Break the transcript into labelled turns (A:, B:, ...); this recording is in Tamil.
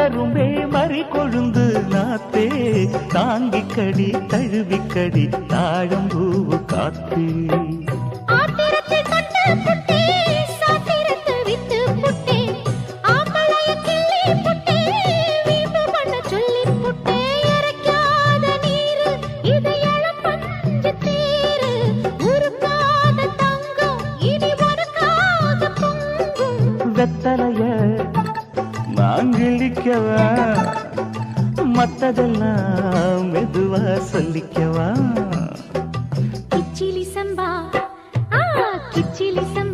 A: கரும்பே மறி கொழுந்து நாத்தே தாங்கிக்கடி தழுவிக்கடி தாழம்பூவு காத்தே வெத்தலைய நான் கிழிக்கவா மத்ததெல்லாம் மெதுவா சொல்லிக்கவா
B: கிச்சிலி சம்பா கிச்சிலி சம்பா